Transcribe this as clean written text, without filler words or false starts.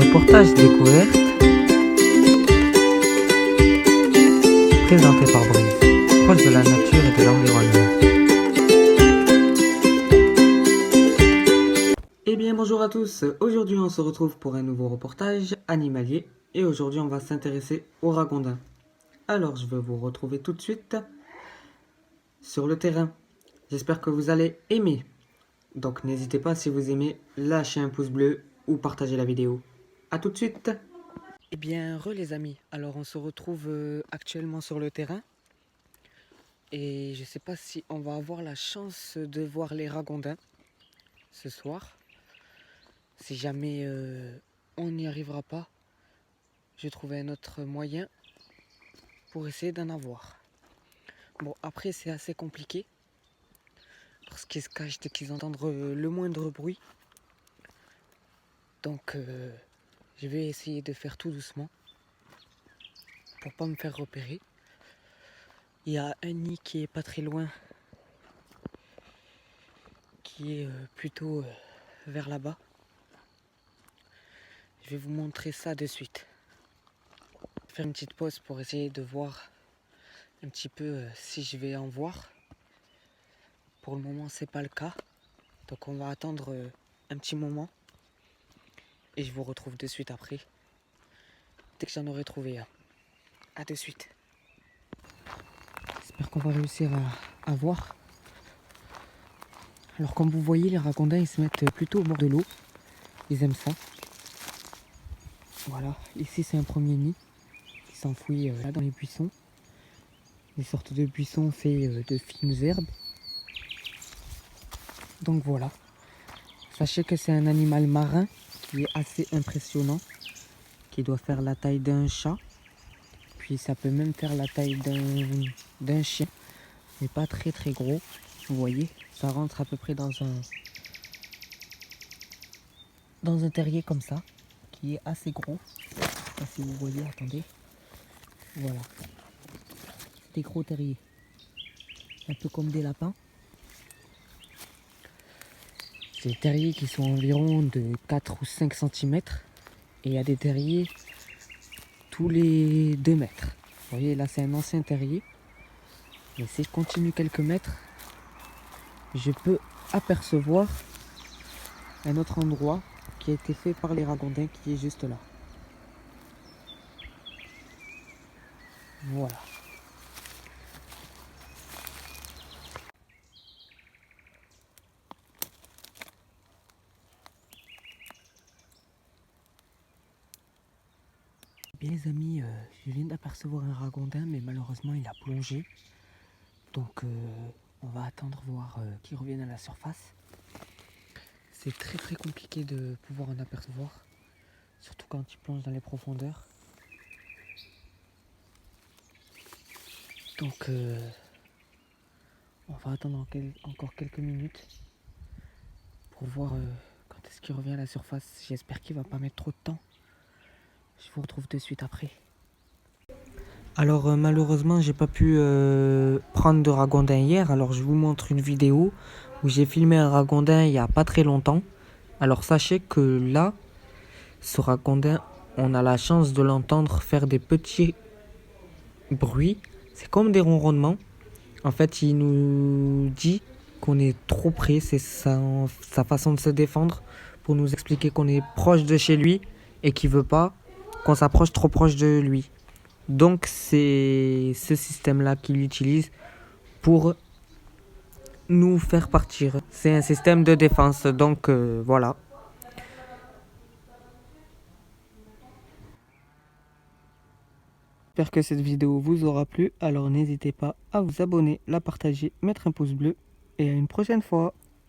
Reportage découverte présenté par Brice, proche de la nature et de l'environnement. Eh bien bonjour à tous, aujourd'hui on se retrouve pour un nouveau reportage animalier et aujourd'hui on va s'intéresser aux ragondins. Alors je vais vous retrouver tout de suite sur le terrain. J'espère que vous allez aimer. Donc n'hésitez pas, si vous aimez, lâchez un pouce bleu ou partagez la vidéo. A tout de suite. Eh bien les amis, alors on se retrouve actuellement sur le terrain. Et je sais pas si on va avoir la chance de voir les ragondins ce soir. Si jamais on n'y arrivera pas, je vais trouver un autre moyen pour essayer d'en avoir. Bon, après c'est assez compliqué parce qu'ils se cachent dès qu'ils entendent le moindre bruit. Donc je vais essayer de faire tout doucement pour pas me faire repérer. Il y a un nid qui est pas très loin, qui est plutôt vers là-bas. Je vais vous montrer ça de suite. Faire une petite pause pour essayer de voir un petit peu si je vais en voir. Pour le moment c'est pas le cas, donc on va attendre un petit moment et je vous retrouve de suite après, dès que j'en aurai trouvé un. A de suite. J'espère qu'on va réussir à voir. Alors comme vous voyez, les ragondins ils se mettent plutôt au bord de l'eau, ils aiment ça. Voilà, ici c'est un premier nid qui s'enfouit là dans les buissons. Des sortes de buissons faits de fines herbes. Donc voilà, sachez que c'est un animal marin qui est assez impressionnant, qui doit faire la taille d'un chat, puis ça peut même faire la taille d'un chien, mais pas très très gros. Vous voyez, ça rentre à peu près dans un terrier comme ça, qui est assez gros. Je sais pas si vous voyez, attendez. Voilà, des gros terriers, un peu comme des lapins. C'est des terriers qui sont environ de 4 ou 5 cm et il y a des terriers tous les 2 mètres. Vous voyez, là c'est un ancien terrier. Mais si je continue quelques mètres, je peux apercevoir un autre endroit qui a été fait par les ragondins qui est juste là. Voilà. Bien les amis, je viens d'apercevoir un ragondin, mais malheureusement il a plongé. Donc on va attendre voir qu'il revienne à la surface. C'est très très compliqué de pouvoir en apercevoir, surtout quand il plonge dans les profondeurs. Donc on va attendre encore quelques minutes pour voir quand est-ce qu'il revient à la surface. J'espère qu'il va pas mettre trop de temps. Je vous retrouve de suite après. Alors malheureusement j'ai pas pu prendre de ragondin hier, alors je vous montre une vidéo où j'ai filmé un ragondin il y a pas très longtemps. Alors sachez que là, ce ragondin, on a la chance de l'entendre faire des petits bruits. C'est comme des ronronnements. En fait il nous dit qu'on est trop près, c'est sa façon de se défendre pour nous expliquer qu'on est proche de chez lui et qu'il veut pas qu'on s'approche trop proche de lui. Donc c'est ce système-là qu'il utilise pour nous faire partir. C'est un système de défense, donc voilà. J'espère que cette vidéo vous aura plu, alors n'hésitez pas à vous abonner, la partager, mettre un pouce bleu et à une prochaine fois.